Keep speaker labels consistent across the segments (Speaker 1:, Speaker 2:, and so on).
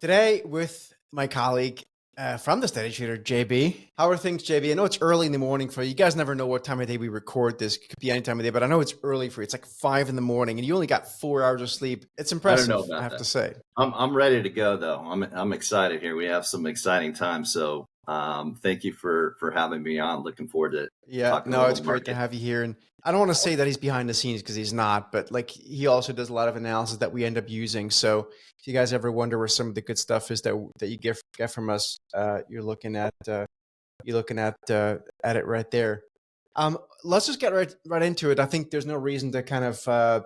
Speaker 1: Today with my colleague from the Steady Trader, JB. How are things, JB? I know it's early in the morning for you. You guys never know what time of day we record this. It could be any time of day, but I know it's early for you. It's like 5 in the morning and you only got 4 hours of sleep. It's
Speaker 2: I don't know
Speaker 1: impressive, I
Speaker 2: about
Speaker 1: have
Speaker 2: that.
Speaker 1: to say.
Speaker 2: I'm ready to go though. I'm excited here. We have some exciting times. So thank you for having me on. Looking forward to
Speaker 1: Yeah,
Speaker 2: talking a
Speaker 1: no,
Speaker 2: little
Speaker 1: it's great to
Speaker 2: market.
Speaker 1: have you here. And I don't want to say that he's behind the scenes because he's not, but like he also does a lot of analysis that we end up using. So if you guys ever wonder where some of the good stuff is that you get from us, you're looking at it right there. Let's just get right into it. I think there's no reason to kind of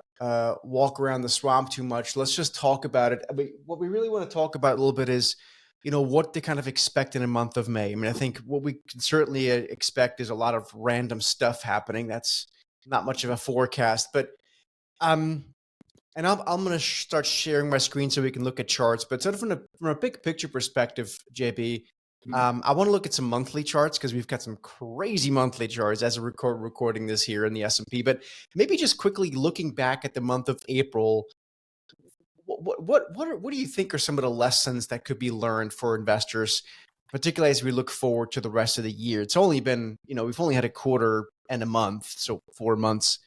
Speaker 1: walk around the swamp too much. Let's just talk about it. I mean, what we really want to talk about a little bit is, what to kind of expect in a month of May. I mean, I think what we can certainly expect is a lot of random stuff happening. That's not much of a forecast, but um, and I'm going to start sharing my screen so we can look at charts. But sort of from a big picture perspective, JB, I want to look at some monthly charts because we've got some crazy monthly charts as a recording this here in the S&P. But maybe just quickly looking back at the month of April, what do you think are some of the lessons that could be learned for investors, particularly as we look forward to the rest of the year? It's only been, we've only had a quarter and a month, so 4 months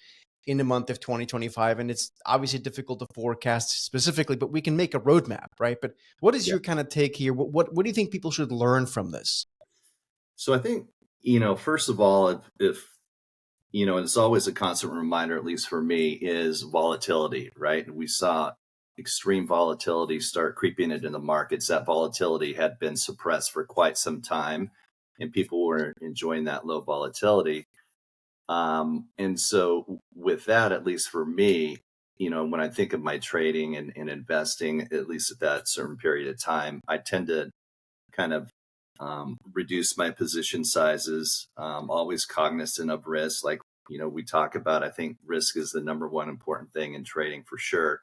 Speaker 1: in the month of 2025. And it's obviously difficult to forecast specifically, but we can make a roadmap, right? But what is
Speaker 2: Yeah.
Speaker 1: your kind of take here? What do you think people should learn from this?
Speaker 2: So I think first of all, if and it's always a constant reminder, at least for me, is volatility. Right? We saw extreme volatility start creeping into the markets. That volatility had been suppressed for quite some time, and people were enjoying that low volatility. And so with that, at least for me, when I think of my trading and investing, at least at that certain period of time, I tend to kind of reduce my position sizes, always cognizant of risk. Like, we talk about, I think risk is the number one important thing in trading for sure.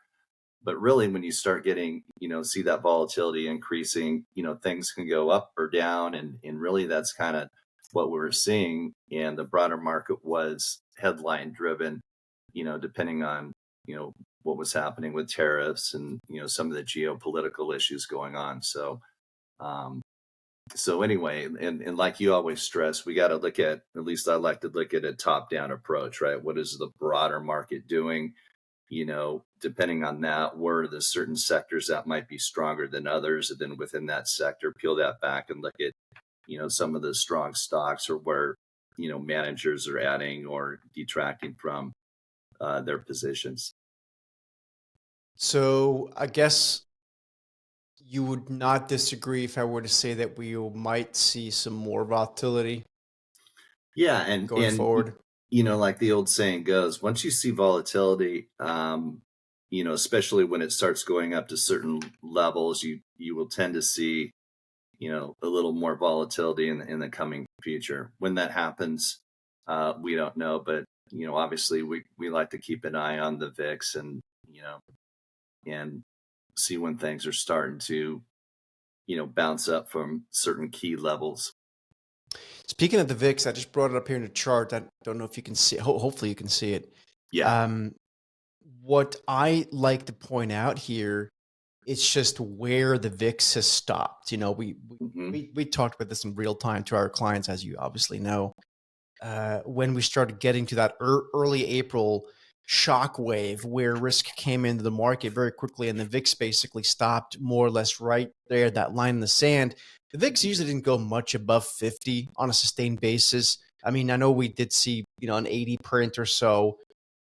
Speaker 2: But really, when you start getting, see that volatility increasing, things can go up or down. And really, that's kind of what we were seeing. And the broader market was headline driven, depending on, what was happening with tariffs and, some of the geopolitical issues going on. Um, so anyway, and like you always stress, we got to look at least I like to look at a top down approach, right? What is the broader market doing? Depending on that, where are the certain sectors that might be stronger than others? And then within that sector, peel that back and look at, some of the strong stocks or where, managers are adding or detracting from their positions.
Speaker 1: So I guess you would not disagree if I were to say that we might see some more volatility
Speaker 2: Yeah.
Speaker 1: going forward.
Speaker 2: Like the old saying goes, once you see volatility, especially when it starts going up to certain levels, you will tend to see, a little more volatility in the coming future. When that happens, we don't know, but obviously we like to keep an eye on the VIX and see when things are starting to, bounce up from certain key levels.
Speaker 1: Speaking of the VIX, I just brought it up here in the chart. I don't know if you can see. Hopefully, you can see it.
Speaker 2: Yeah.
Speaker 1: Um, what I like to point out here, it's just where the VIX has stopped. We we,
Speaker 2: Hmm.
Speaker 1: we we talked about this in real time to our clients, as you obviously know. When we started getting to that early April shock wave where risk came into the market very quickly and the VIX basically stopped more or less right there, that line in the sand. The VIX usually didn't go much above 50 on a sustained basis. I mean, I know we did see, an 80 print or so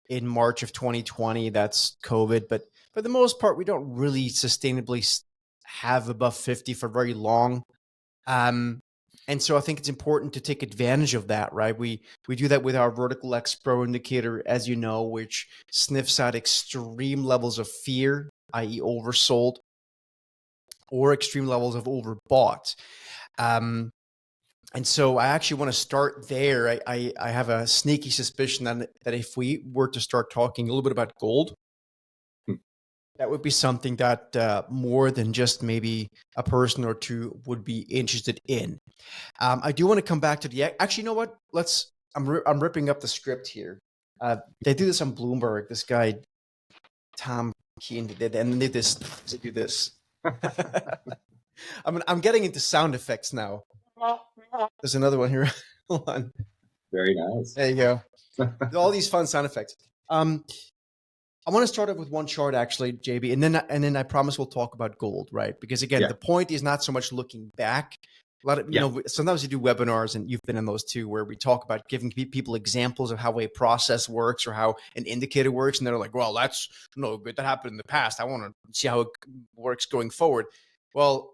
Speaker 1: in March of 2020. That's COVID. But for the most part, we don't really sustainably have above 50 for very long. Um, and so I think it's important to take advantage of that, right? We do that with our vertical X Pro indicator, as you know, which sniffs out extreme levels of fear, i.e., oversold, or extreme levels of overbought. Um, and so I actually want to start there. I have a sneaky suspicion that if we were to start talking a little bit about gold, that would be something that more than just maybe a person or two would be interested in. I do want to come back to actually, you know what? I'm ripping up the script here. They do this on Bloomberg. This guy, Tom Keane, did, and they do this. I'm getting into sound effects now. There's another one here. Hold on.
Speaker 2: Very nice.
Speaker 1: There you go. All these fun sound effects. I want to start off with one chart actually, JB, and then I promise we'll talk about gold, right? Because again,
Speaker 2: Yeah.
Speaker 1: the point is not so much looking back. A lot of, you know, sometimes we do webinars, and you've been in those too, where we talk about giving people examples of how a process works or how an indicator works, and they're like, "Well, that's no good. That happened in the past. I want to see how it works going forward." Well,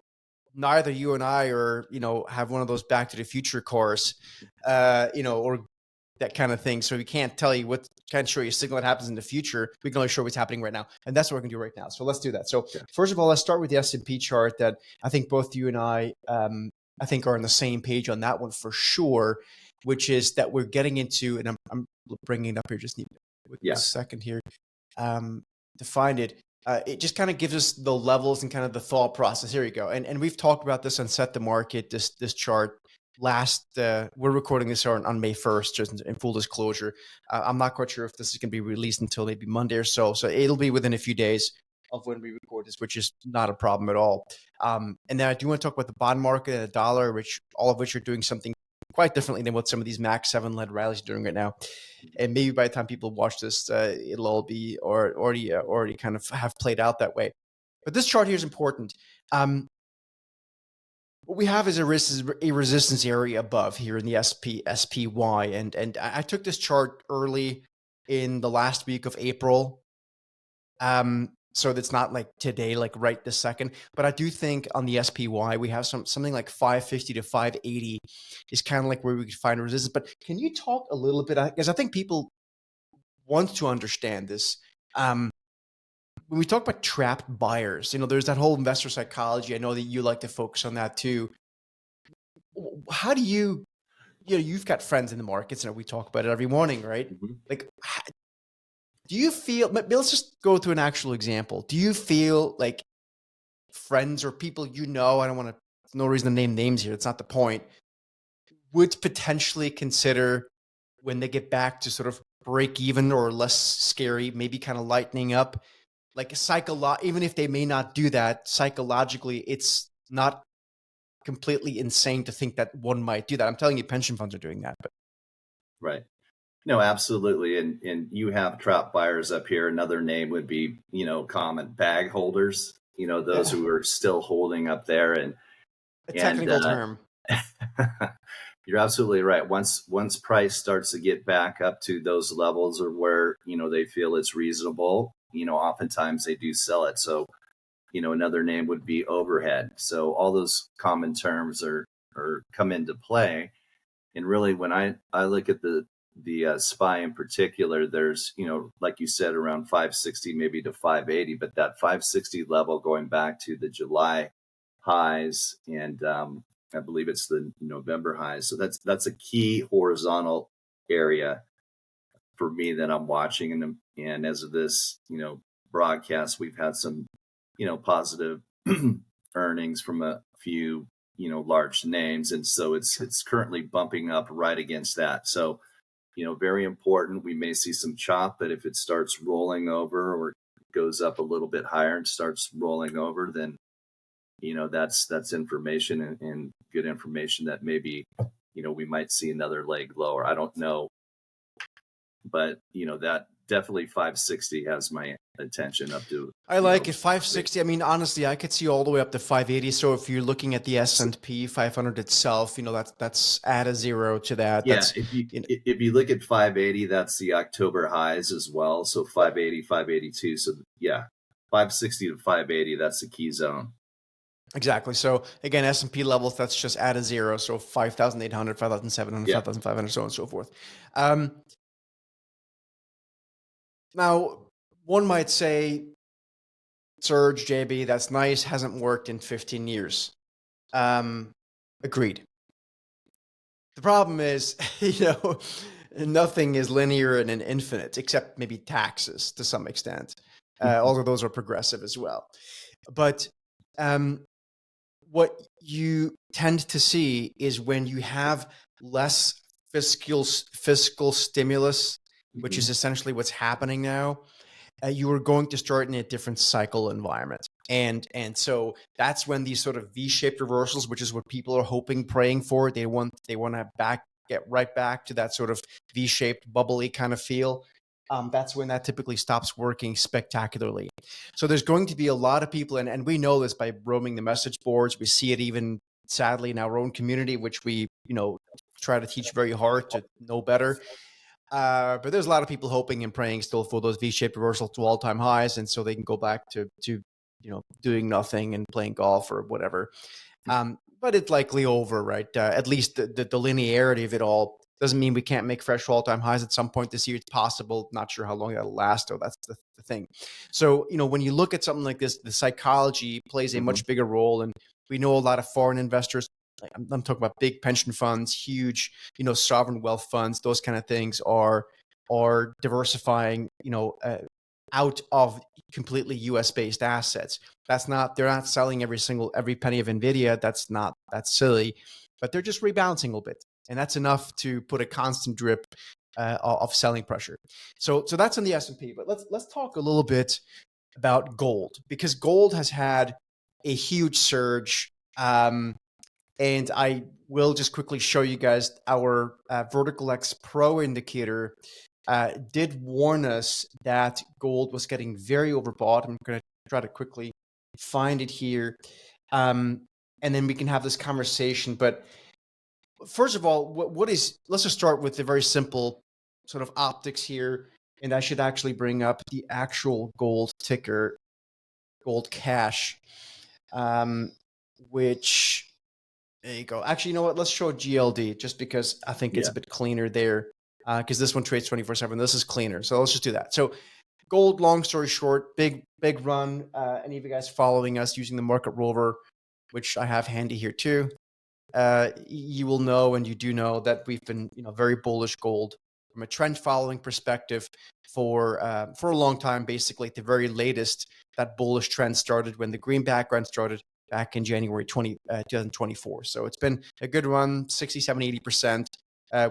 Speaker 1: neither you and I are, you know, have one of those Back to the Future cars, you know, or that kind of thing. So we can't tell you what, can't show you a signal that happens in the future. We can only show what's happening right now. And that's what we're going to do right now. So let's do that. So first of all, let's start with the S&P chart that I think both you and I think are on the same page on that one for sure, which is that we're getting into, and I'm bringing it up here, just need a second here to find it. It just kind of gives us the levels and kind of the thought process. Here you go. And we've talked about this on Set the Market, this chart last, we're recording this on May 1st, just in full disclosure. I'm not quite sure if this is going to be released until maybe Monday or so. So it'll be within a few days of when we record this, which is not a problem at all. And then I do want to talk about the bond market and the dollar, which all of which are doing something quite differently than what some of these Max 7 led rallies are doing right now. And maybe by the time people watch this, it'll all be already kind of have played out that way. But this chart here is important. What we have is a resistance area above here in the SPY. And I took this chart early in the last week of April. So that's not like today, like right this second. But I do think on the SPY, we have something like 550 to 580 is kind of like where we could find resistance. But can you talk a little bit, because I think people want to understand this. When we talk about trapped buyers, you know, there's that whole investor psychology. I know that you like to focus on that too. How do you know, you've got friends in the markets, and we talk about it every morning, right?
Speaker 2: Mm-hmm.
Speaker 1: Like, do you feel, let's just go through an actual example. Do you feel like friends or people, you know, I don't want to, no reason to name names here, it's not the point, would potentially consider when they get back to sort of break even or less scary, maybe kind of lightening up, like even if they may not do that, psychologically, it's not completely insane to think that one might do that. I'm telling you, pension funds are doing that. But
Speaker 2: right. No, absolutely. And you have trap buyers up here. Another name would be, you know, common bag holders, you know, those who are still holding up there. And
Speaker 1: a technical term.
Speaker 2: You're absolutely right. Once price starts to get back up to those levels or where, you know, they feel it's reasonable, you know, oftentimes they do sell it. So, you know, another name would be overhead. So all those common terms are come into play. And really, when I look at the SPY in particular, there's, you know, like you said, around 560 maybe to 580, but that 560 level going back to the July highs, and I believe it's the November highs. So that's a key horizontal area for me that I'm watching. And as of this, you know, broadcast, we've had some, you know, positive earnings from a few, you know, large names, and so it's currently bumping up right against that. So, you know, very important. We may see some chop, but if it starts rolling over or goes up a little bit higher and starts rolling over, then, you know, that's information and good information that maybe, you know, we might see another leg lower. I don't know, but, you know, that definitely 560 has my attention up to.
Speaker 1: I like it. 560. I mean, honestly, I could see all the way up to 580. So if you're looking at the S&P 500 itself, you know, that's add a zero to that.
Speaker 2: Yeah,
Speaker 1: That's,
Speaker 2: if you look at 580, that's the October highs as well. So 580, 582. So yeah, 560 to 580, that's the key zone.
Speaker 1: Exactly. So again, S&P levels, that's just add a zero. So 5,800, 5,700, 5,500, so on and so forth. Now, one might say, Surge, JB, that's nice, hasn't worked in 15 years. Agreed. The problem is, you know, nothing is linear and infinite, except maybe taxes to some extent. Although those are progressive as well. But what you tend to see is when you have less fiscal stimulus, which is essentially what's happening now, you are going to start in a different cycle environment. And so that's when these sort of V-shaped reversals, which is what people are hoping, praying for, they want to get right back to that sort of V-shaped, bubbly kind of feel. That's when that typically stops working spectacularly. So there's going to be a lot of people, and we know this by roaming the message boards. We see it even sadly in our own community, which we try to teach very hard to know better. But there's a lot of people hoping and praying still for those V-shaped reversals to all-time highs, and so they can go back to doing nothing and playing golf or whatever. But it's likely over, right? At least the linearity of it all doesn't mean we can't make fresh all-time highs at some point this year. It's possible. Not sure how long that'll last, though. That's the thing. So, when you look at something like this, the psychology plays a much bigger role. And we know a lot of foreign investors, like I'm talking about big pension funds, huge, sovereign wealth funds, those kind of things are diversifying, out of completely US based assets. They're not selling every penny of Nvidia. That's silly, but they're just rebalancing a little bit. And that's enough to put a constant drip of selling pressure. So that's in the S&P. But let's talk a little bit about gold, because gold has had a huge surge. And I will just quickly show you guys our Vertical X Pro indicator did warn us that gold was getting very overbought. I'm going to try to quickly find it here. And then we can have this conversation. But first of all, let's just start with the very simple sort of optics here. And I should actually bring up the actual gold ticker, gold cash, which, there you go. Actually, you know what? Let's show GLD just because I think it's a bit cleaner there, because this one trades 24/7. This is cleaner. So let's just do that. So gold, long story short, big run. Any of you guys following us using the market rover, which I have handy here too, you will know, and you do know, that we've been very bullish gold from a trend following perspective for a long time. Basically, at the very latest, that bullish trend started when the green background started back in January 2024. So it's been a good run, 60, 70, 80%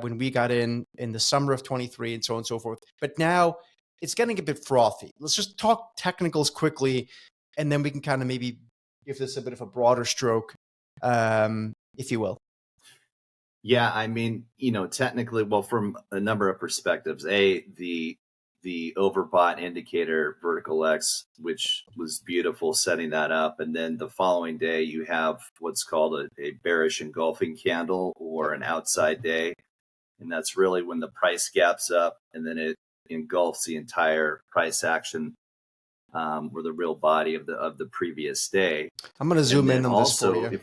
Speaker 1: when we got in the summer of 23, and so on and so forth. But now it's getting a bit frothy. Let's just talk technicals quickly, and then we can kind of maybe give this a bit of a broader stroke, if you will.
Speaker 2: Yeah, I mean, technically, well, from a number of perspectives, the overbought indicator, Vertical X, which was beautiful setting that up. And then the following day, you have what's called a bearish engulfing candle, or an outside day. And that's really when the price gaps up and then it engulfs the entire price action, or the real body of the previous day.
Speaker 1: I'm going to zoom in on this for you.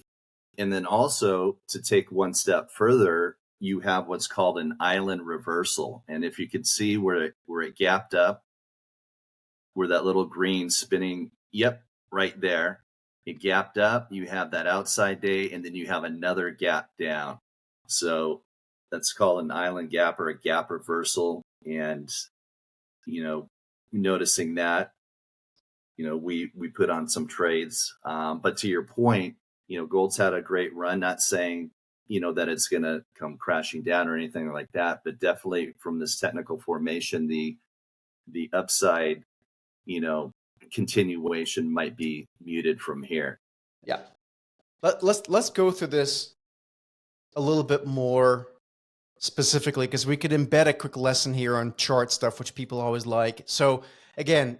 Speaker 2: And then also, to take one step further, you have what's called an island reversal. And if you could see where it gapped up, where that little green spinning, right there, it gapped up, you have that outside day, and then you have another gap down. So that's called an island gap, or a gap reversal. And, noticing that, we put on some trades. But to your point, gold's had a great run, not saying, that it's going to come crashing down or anything like that, but definitely from this technical formation, the upside, continuation might be muted from here.
Speaker 1: Yeah. Let's go through this a little bit more specifically, because we could embed a quick lesson here on chart stuff, which people always like. So again,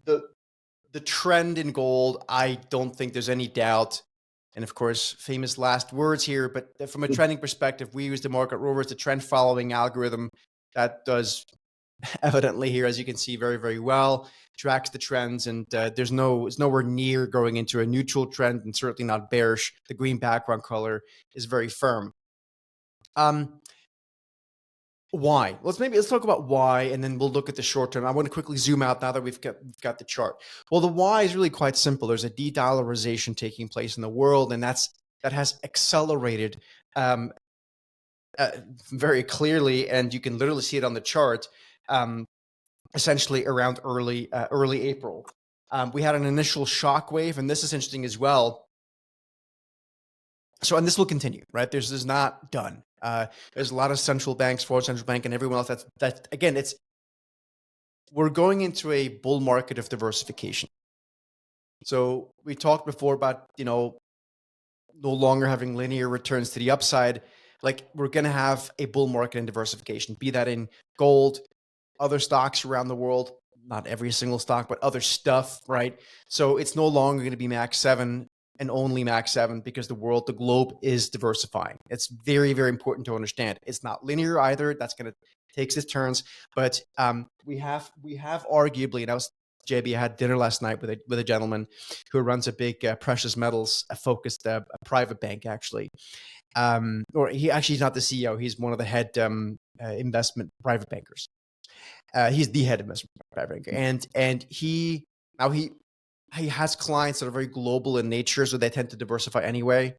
Speaker 1: the trend in gold, I don't think there's any doubt. And of course, famous last words here, but from a trending perspective, we use the market rover as the trend following algorithm that does evidently here, as you can see, very, very well, tracks the trends. And it's nowhere near going into a neutral trend, and certainly not bearish. The green background color is very firm. Why? Let's talk about why, and then we'll look at the short term. I want to quickly zoom out now that we've got the chart. Well, the why is really quite simple. There's a de-dollarization taking place in the world, and that has accelerated very clearly, and you can literally see it on the chart. Essentially around early April, we had an initial shock wave, and this is interesting as well. So, and this will continue, right? This is not done. There's a lot of central banks, Florida Central Bank, and everyone else. That again, we're going into a bull market of diversification. So we talked before about, no longer having linear returns to the upside. Like we're going to have a bull market and diversification, be that in gold, other stocks around the world, not every single stock, but other stuff, right? So it's no longer going to be Max 7 and only Max 7 because the globe is diversifying. It's very, very important to understand. It's not linear either. That's going to take its turns, but we have arguably, and JB, I had dinner last night with a gentleman who runs a big precious metals focused private bank, actually. Or he's not the CEO. He's one of the head investment private bankers. He's the head investment private banker, and he has clients that are very global in nature, so they tend to diversify anyway.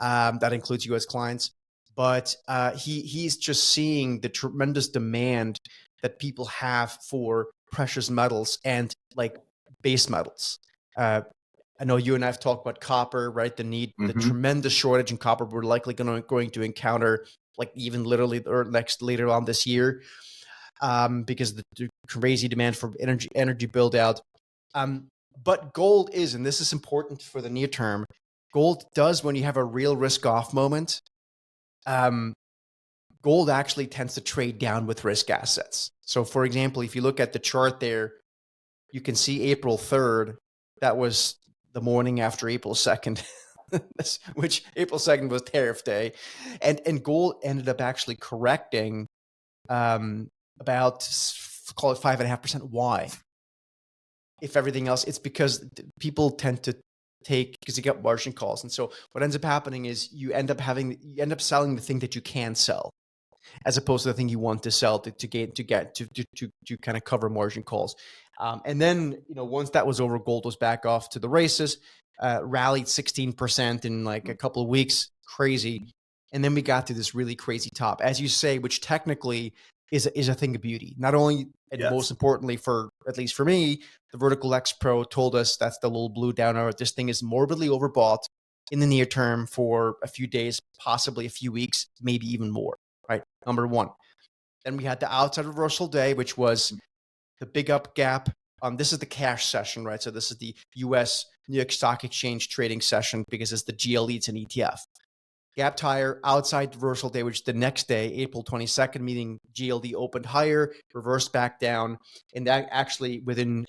Speaker 1: That includes U.S. clients, but he's just seeing the tremendous demand that people have for precious metals and like base metals. I know you and I have talked about copper, right? The tremendous shortage in copper we're likely going to encounter, like even literally or later on this year, because of the crazy demand for energy build out. But gold is, and this is important for the near term, gold does, when you have a real risk off moment, gold actually tends to trade down with risk assets. So for example, if you look at the chart there, you can see April 3rd, that was the morning after April 2nd, which April 2nd was tariff day. And gold ended up actually correcting about, call it 5.5%. Why? If everything else, it's because people tend to because you get margin calls. And so what ends up happening is you end up selling the thing that you can sell, as opposed to the thing you want to sell to kind of cover margin calls. And then, once that was over, gold was back off to the races, rallied 16% in like a couple of weeks, crazy. And then we got to this really crazy top, as you say, which technically is a thing of beauty. Not only, and most importantly, at least for me, the Vertical X Pro told us, that's the little blue down arrow, this thing is morbidly overbought in the near term for a few days, possibly a few weeks, maybe even more, right? Number one. Then we had the outside reversal day, which was the big up gap. This is the cash session, right? So this is the US New York Stock Exchange trading session because it's the GLE, it's an ETF. Gap higher, outside reversal day, which the next day, April 22nd, meaning GLD opened higher, reversed back down. And that actually within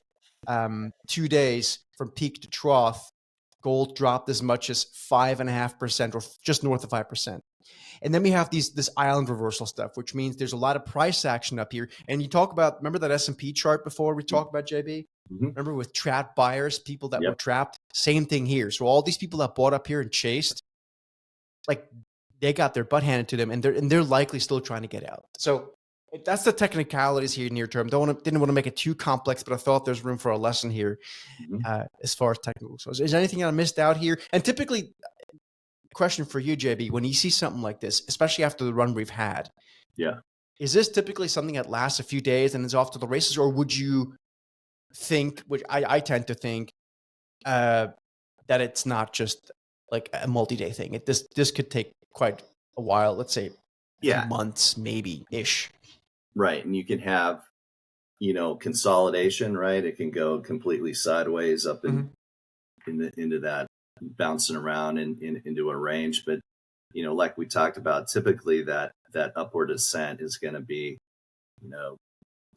Speaker 1: 2 days from peak to trough, gold dropped as much as 5.5% or just north of 5%. And then we have this island reversal stuff, which means there's a lot of price action up here. And you talk about, remember that S&P chart before we talked about, JB? Mm-hmm. Remember with trapped buyers, people that were trapped? Same thing here. So all these people that bought up here and chased, like they got their butt handed to them, and they're likely still trying to get out. So that's the technicalities here near term. Didn't want to make it too complex, but I thought there's room for a lesson here as far as technical. So is there anything I missed out here? And typically, question for you, JB, when you see something like this, especially after the run we've had, is this typically something that lasts a few days and is off to the races, or would you think, which I tend to think, that it's not just like a multi-day thing? This could take quite a while. Let's say months, maybe ish.
Speaker 2: Right, and you can have consolidation. Right, it can go completely sideways up into that, bouncing around into a range. But like we talked about, typically that upward ascent is going to be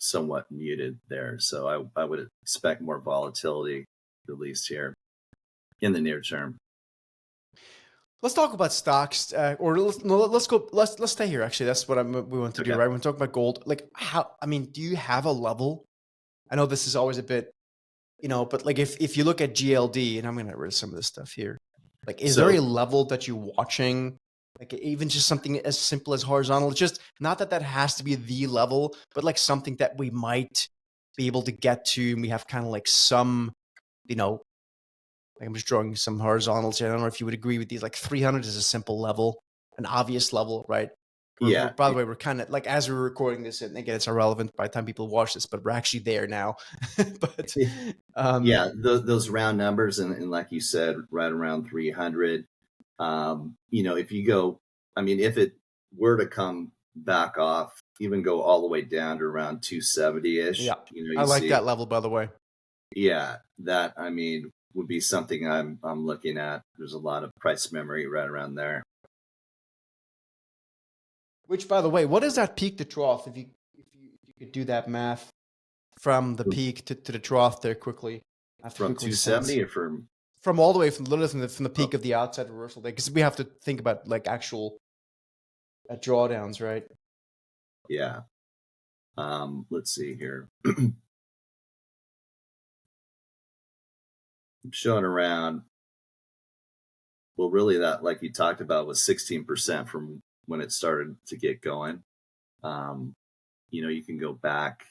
Speaker 2: somewhat muted there. So I would expect more volatility, at least here in the near term.
Speaker 1: Let's talk about stocks, or let's stay here. Actually, that's what we want to do, right? When we talk about gold, like do you have a level? I know this is always a bit, but like if you look at GLD, and I'm going to get rid of some of this stuff here, like is there a level that you're watching? Like even just something as simple as horizontal, just not that has to be the level, but like something that we might be able to get to. And we have kind of like some, like I'm just drawing some horizontals here. I don't know if you would agree with these. Like 300 is a simple level, an obvious level, right? By the way, we're kind of like, as we're recording this, and again, it's irrelevant by the time people watch this, but we're actually there now. But
Speaker 2: those round numbers, and like you said, right around 300. If you go, if it were to come back off, even go all the way down to around 270-ish.
Speaker 1: Yeah, I like that level, by the way.
Speaker 2: Yeah, that, would be something I'm looking at. There's a lot of price memory right around there.
Speaker 1: Which, by the way, what is that peak to trough? If you could do that math from the peak to the trough there quickly.
Speaker 2: From 270 or
Speaker 1: from all the way from literally from the peak of the outside reversal day, because we have to think about like actual drawdowns, right?
Speaker 2: Yeah. Let's see here. I'm showing around. Well, really, that like you talked about was 16% from when it started to get going. You can go back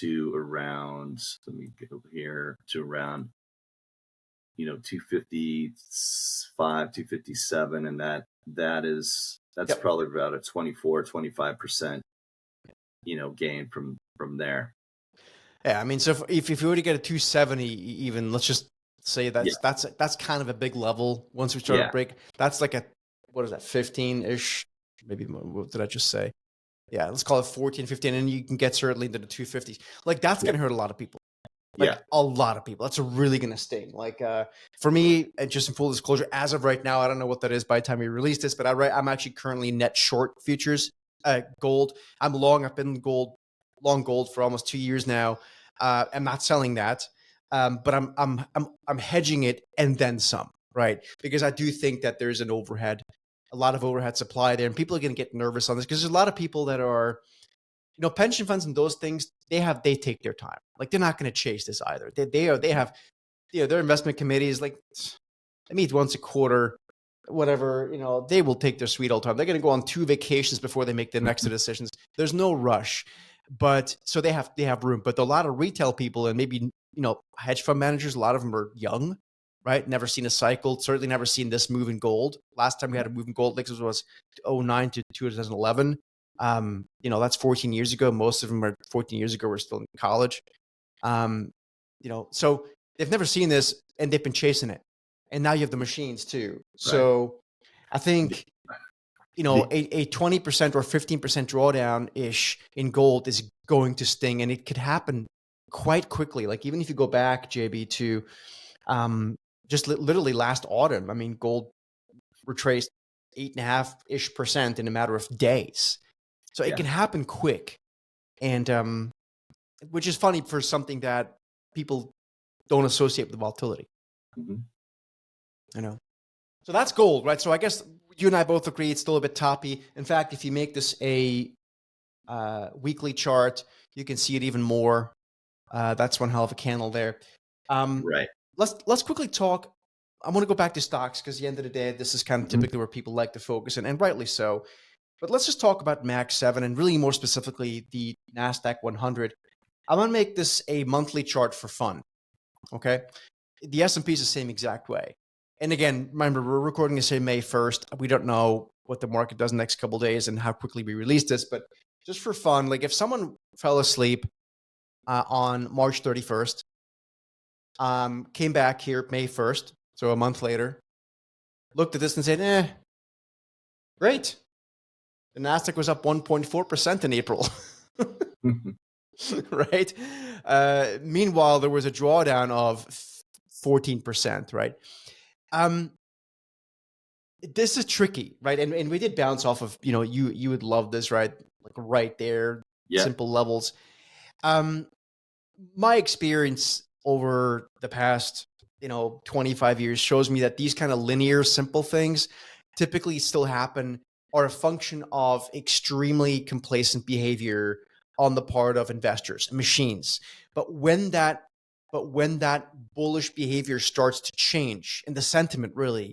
Speaker 2: to around. Let me get over here to around 255, 257, and that's
Speaker 1: Yep.
Speaker 2: probably about a 25% gain from there.
Speaker 1: Yeah, I mean, so if you were to get a 270, even let's just say that's kind of a big level. Once we start to break, that's like what is that, 15-ish? Maybe what did I just say? Yeah, let's call it 14, 15, and you can get certainly into the 250s. Like that's gonna hurt a lot of people. Like a lot of people. That's really gonna sting. Like for me, and just in full disclosure, as of right now, I don't know what that is by the time we release this, but I'm actually currently net short futures, gold. I'm long. I've been long gold for almost 2 years now. I'm not selling that, but I'm hedging it and then some, right? Because I do think that there's a lot of overhead supply there, and people are going to get nervous on this because there's a lot of people that are, pension funds and those things. They take their time. Like they're not going to chase this either. They have their investment committees. Like they meet once a quarter, whatever. They will take their sweet old time. They're going to go on 2 vacations before they make the next decisions. There's no rush. But so they have room, but a lot of retail people and maybe, hedge fund managers, a lot of them are young, right? Never seen a cycle, certainly never seen this move in gold. Last time we had a move in gold like this was 2009 to 2011. That's 14 years ago. Most of them are 14 years ago, were still in college. So they've never seen this and they've been chasing it. And now you have the machines too. So I think a 20% or 15% drawdown ish in gold is going to sting, and it could happen quite quickly. Like even if you go back, JB, to just literally last autumn, I mean, gold retraced 8.5% in a matter of days. So it can happen quick, and which is funny for something that people don't associate with volatility.
Speaker 2: Mm-hmm.
Speaker 1: So that's gold, right? So I guess you and I both agree it's still a bit toppy. In fact, if you make this a weekly chart, you can see it even more. That's one hell of a candle there.
Speaker 2: Right.
Speaker 1: Let's quickly talk. I want to go back to stocks because at the end of the day, this is kind of typically where people like to focus, and rightly so. But let's just talk about Mag 7 and really more specifically the NASDAQ 100. I'm going to make this a monthly chart for fun. Okay. The S&P is the same exact way. And again, remember, we're recording this on May 1st. We don't know what the market does in the next couple of days and how quickly we release this. But just for fun, like if someone fell asleep on March 31st, came back here May 1st, so a month later, looked at this and said, great. The NASDAQ was up 1.4% in April. Right? Meanwhile, there was a drawdown of 14%, right? This is tricky, right? And we did bounce off of, you would love this, right? Like right there, simple levels. My experience over the past, 25 years shows me that these kind of linear, simple things typically still happen, are a function of extremely complacent behavior on the part of investors and machines. But when that bullish behavior starts to change in the sentiment really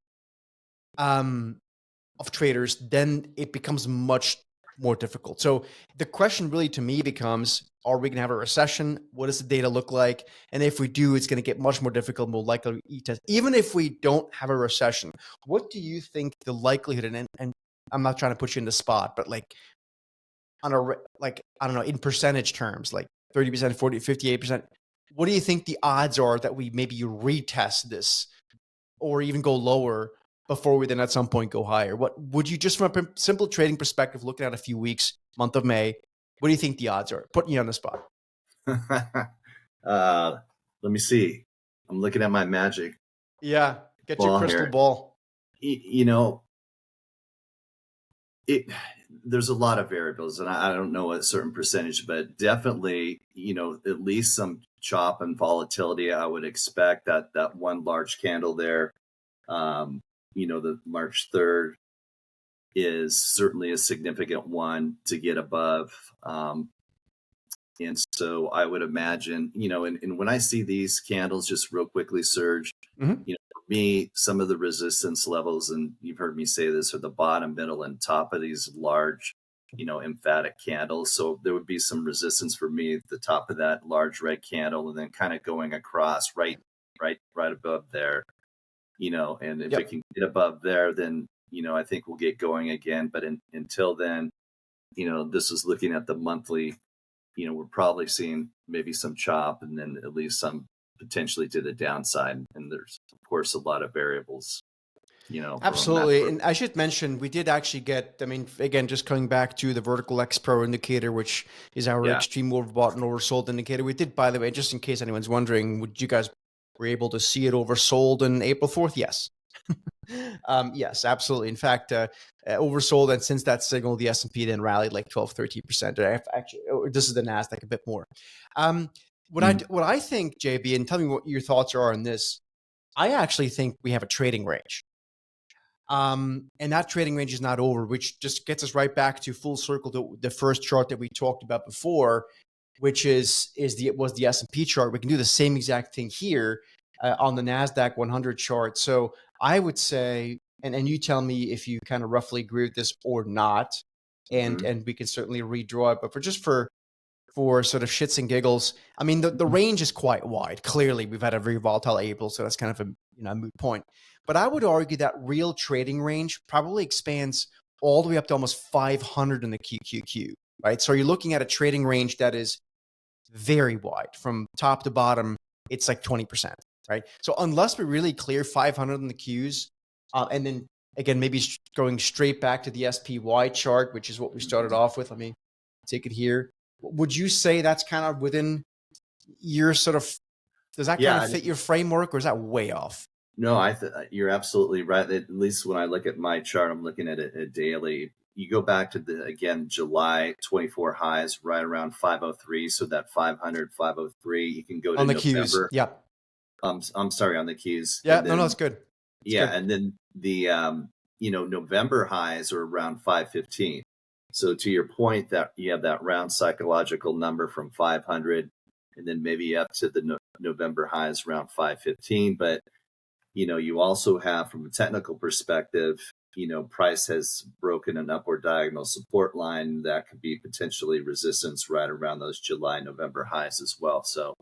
Speaker 1: of traders, then it becomes much more difficult. So the question really to me becomes, are we going to have a recession? What does the data look like? And if we do, it's going to get much more difficult, more likely to, even if we don't have a recession, what do you think the likelihood, and I'm not trying to put you in the spot, but like on a, like, I don't know, in percentage terms, like 30%, 40, 58%, what do you think the odds are that we maybe retest this or even go lower before we then at some point go higher? What would you, just from a simple trading perspective, looking at a few weeks, month of May, what do you think the odds are? Putting you on the spot.
Speaker 2: Let me see. I'm looking at my magic
Speaker 1: Yeah, get your
Speaker 2: ball
Speaker 1: crystal
Speaker 2: here.
Speaker 1: ball.
Speaker 2: You know, it there's a lot of variables, and I don't know a certain percentage, but definitely, at least some chop and volatility. I would expect that one large candle there, um, the March 3rd is certainly a significant one to get above. And so I would imagine, and when I see these candles just real quickly surge,
Speaker 1: Mhm.
Speaker 2: for me, some of the resistance levels, and you've heard me say this, are the bottom, middle, and top of these large, emphatic candles. So there would be some resistance for me at the top of that large red candle, and then kind of going across right above there, and if it
Speaker 1: Yep.
Speaker 2: can get above there, then, I think we'll get going again. But until then, this is looking at the monthly, we're probably seeing maybe some chop and then at least some potentially to the downside. And there's, of course, a lot of variables, from a
Speaker 1: Absolutely.
Speaker 2: macro.
Speaker 1: And I should mention, we did actually get, I mean, again, just coming back to the vertical X Pro indicator, which is our
Speaker 2: Yeah.
Speaker 1: extreme overbought and oversold indicator. We did, by the way, just in case anyone's wondering, would you guys were able to see it oversold on April 4th? Yes. Yes, absolutely. In fact, oversold, and since that signal, the S&P then rallied like 12, 13%. Actually, this is the Nasdaq a bit more. Um,
Speaker 2: Mhm.
Speaker 1: what I think, JB, and tell me what your thoughts are on this. I actually think we have a trading range. And that trading range is not over, which just gets us right back to full circle to the first chart that we talked about before, which was the S&P chart. We can do the same exact thing here on the Nasdaq 100 chart. So I would say, and you tell me if you kind of roughly agree with this or not,
Speaker 2: Mhm.
Speaker 1: and we can certainly redraw it. But for sort of shits and giggles, I mean, the
Speaker 2: Mhm.
Speaker 1: range is quite wide. Clearly, we've had a very volatile April, so that's kind of a moot point. But I would argue that real trading range probably expands all the way up to almost 500 in the QQQ, right? So you're looking at a trading range that is very wide from top to bottom. It's like 20%, right? So unless we really clear 500 in the Qs, and then again, maybe going straight back to the SPY chart, which is what we started
Speaker 2: Mhm.
Speaker 1: off with. Let me take it here. Would you say that's kind of within your sort of, does that kind
Speaker 2: Yeah.
Speaker 1: of fit your framework, or is that way off?
Speaker 2: No, you're absolutely right. At least when I look at my chart, I'm looking at it daily. You go back to the, again, July 24 highs right around 503. So that 500, 503, you can go to
Speaker 1: On the Qs?
Speaker 2: November.
Speaker 1: Yeah.
Speaker 2: I'm sorry, on the keys.
Speaker 1: Yeah.
Speaker 2: And
Speaker 1: No, no,
Speaker 2: then
Speaker 1: it's good. It's
Speaker 2: Yeah,
Speaker 1: good.
Speaker 2: and then the November highs are around 515. So to your point, that you have that round psychological number from 500, and then maybe up to the November highs around 515. But you also have, from a technical perspective, price has broken an upward diagonal support line that could be potentially resistance right around those July November highs as well. So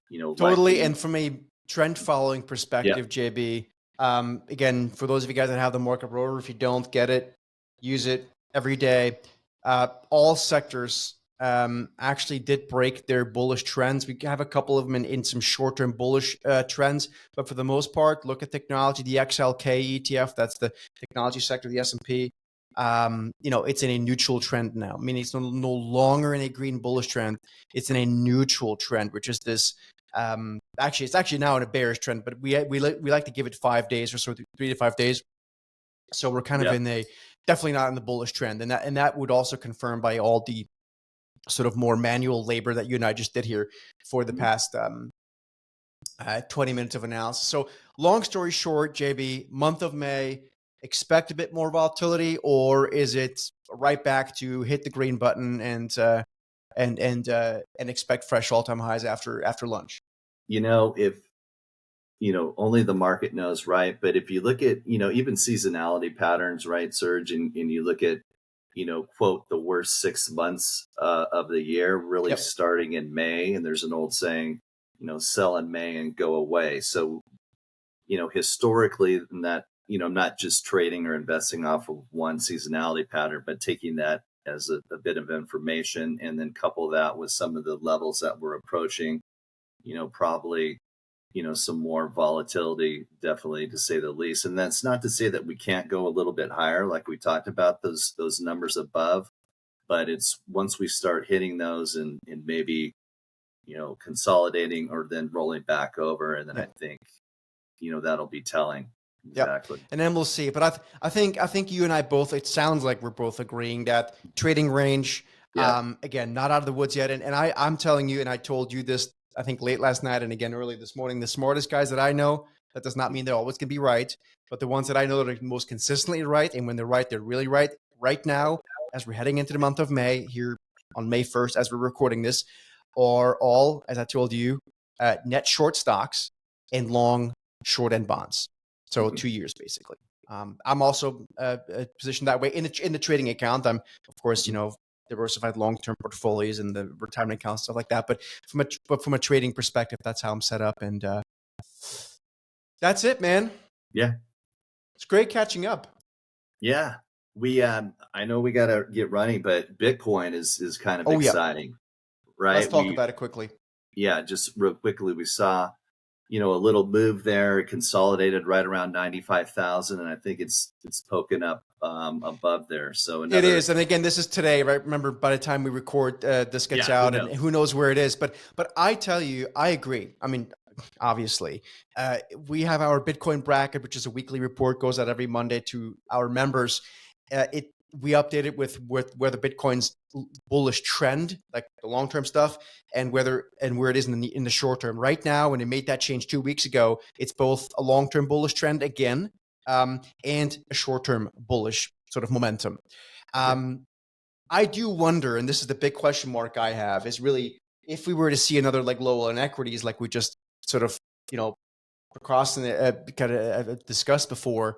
Speaker 1: Totally.
Speaker 2: likely,
Speaker 1: And from a trend following
Speaker 2: yeah.
Speaker 1: perspective, JB, again, for those of you guys that have the market rotor, if you don't get it, use it every day. All sectors actually did break their bullish trends. We have a couple of them in some short-term bullish trends, but for the most part, look at technology, the XLK ETF, that's the technology sector, the S&P. It's in a neutral trend now, meaning it's no longer in a green bullish trend. It's in a neutral trend, which is this actually, it's actually now in a bearish trend, but we like to give it 5 days or so, 3 to 5 days. So we're kind of
Speaker 2: Yeah.
Speaker 1: in a definitely not in the bullish trend, and that would also confirm by all the sort of more manual labor that you and I just did here for the
Speaker 2: Mhm.
Speaker 1: past 20 minutes of analysis. So long story short, JB, month of May, expect a bit more volatility, or is it right back to hit the green button and expect fresh all time highs after lunch?
Speaker 2: If only the market knows, right? But if you look at, even seasonality patterns, right, Serge, and you look at, quote, the worst 6 months of the year, really
Speaker 1: Yep.
Speaker 2: starting in May. And there's an old saying, sell in May and go away. So, historically, in that, I'm not just trading or investing off of one seasonality pattern, but taking that as a bit of information and then couple that with some of the levels that we're approaching, probably some more volatility, definitely, to say the least. And that's not to say that we can't go a little bit higher, like we talked about those numbers above. But it's once we start hitting those and maybe consolidating or then rolling back over. And then I
Speaker 1: Yep.
Speaker 2: think, that'll be telling.
Speaker 1: Yep.
Speaker 2: Exactly.
Speaker 1: And then we'll see. But I think you and I both, it sounds like we're both agreeing that trading range,
Speaker 2: Yeah.
Speaker 1: again, not out of the woods yet. And I'm telling you, and I told you this, I think late last night and again early this morning, the smartest guys that I know, that does not mean they're always going to be right, but the ones that I know that are most consistently right, and when they're right, they're really right now, as we're heading into the month of May, here on May 1st, as we're recording this, are all, as I told you, net short stocks and long short end bonds. So 2 years basically. I'm also positioned that way in the trading account. I'm, of course, diversified long-term portfolios and the retirement accounts, stuff like that. But from a trading perspective, that's how I'm set up. And that's it, man.
Speaker 2: Yeah.
Speaker 1: It's great catching up.
Speaker 2: Yeah. I know we got to get running, but Bitcoin is kind of exciting, right?
Speaker 1: Let's talk about it quickly.
Speaker 2: Yeah. Just real quickly, we saw, a little move there, consolidated right around 95,000. And I think it's poking up above there. So
Speaker 1: it is. And again, this is today, right? Remember, by the time we record, this gets out and who knows where it is. But I tell you, I agree. I mean, obviously, we have our Bitcoin bracket, which is a weekly report, goes out every Monday to our members. We update it with where the Bitcoin's bullish trend, like the long-term stuff, and where it is in the short term. Right now, when it made that change 2 weeks ago, it's both a long-term bullish trend again, and a short-term bullish sort of momentum. I do wonder, and this is the big question mark I have, is really if we were to see another like low in equities, like we just sort of discussed before.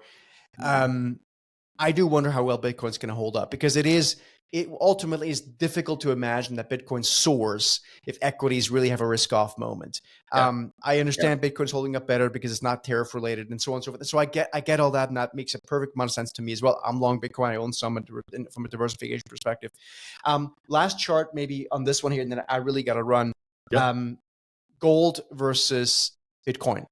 Speaker 1: I do wonder how well Bitcoin's going to hold up, because it ultimately is difficult to imagine that Bitcoin soars if equities really have a risk-off moment. I understand Bitcoin's holding up better because it's not tariff related and so on and so forth. So I get all that, and that makes a perfect amount of sense to me as well. I'm long Bitcoin. I own some from a diversification perspective. Last chart maybe on this one here, and then I really got to run. Gold versus Bitcoin.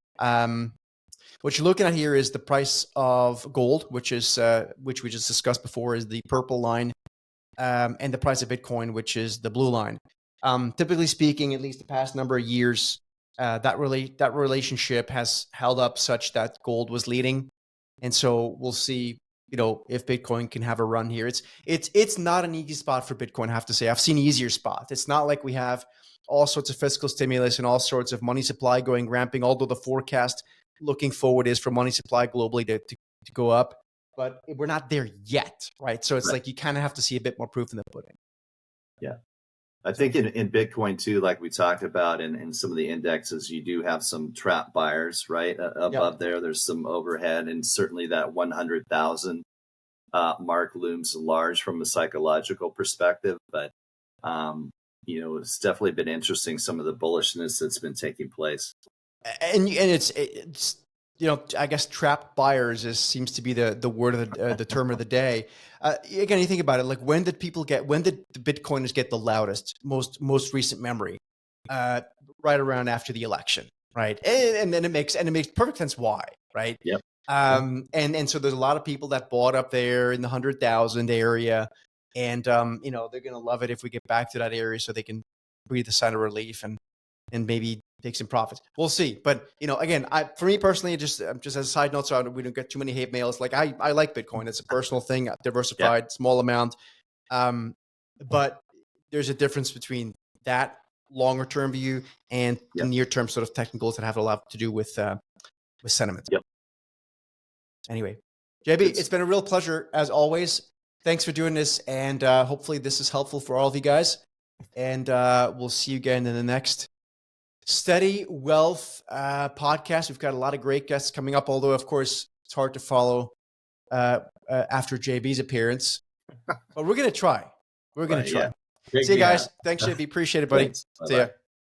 Speaker 1: What you're looking at here is the price of gold, which we just discussed before, is the purple line, and the price of Bitcoin, which is the blue line. Typically speaking, at least the past number of years, that relationship has held up such that gold was leading, and so we'll see, if Bitcoin can have a run here. It's not an easy spot for Bitcoin, I have to say. I've seen easier spots. It's not like we have all sorts of fiscal stimulus and all sorts of money supply ramping, although the forecast looking forward is for money supply globally to go up, but we're not there yet, right? So it's like you kind of have to see a bit more proof in the pudding.
Speaker 2: Yeah. I think in Bitcoin too, like we talked about in some of the indexes, you do have some trap buyers, right? Above there, there's some overhead, and certainly that 100,000 mark looms large from a psychological perspective. But, it's definitely been interesting, some of the bullishness that's been taking place.
Speaker 1: And it's I guess trap buyers seems to be the word of the term of the day. Again, you think about it, like when did the Bitcoiners get the loudest, most recent memory? Right around after the election, right? And then it makes perfect sense why, right?
Speaker 2: Yep.
Speaker 1: And so there's a lot of people that bought up there in the 100,000 area, and they're gonna love it if we get back to that area so they can breathe a sigh of relief and maybe take some profits. We'll see. But, again, for me personally, just as a side note, so we don't get too many hate mails. Like I like Bitcoin. It's a personal thing, diversified, small amount. But there's a difference between that longer term view and the near term sort of technicals that have a lot to do with sentiment.
Speaker 2: Yep.
Speaker 1: Anyway, JB, it's been a real pleasure as always. Thanks for doing this. And hopefully this is helpful for all of you guys. And we'll see you again in the next Steady Wealth podcast. We've got a lot of great guests coming up, although of course it's hard to follow after JB's appearance, but we're going to try. See you guys. Thanks, JB. Appreciate it, buddy.
Speaker 2: Thanks.
Speaker 1: See ya.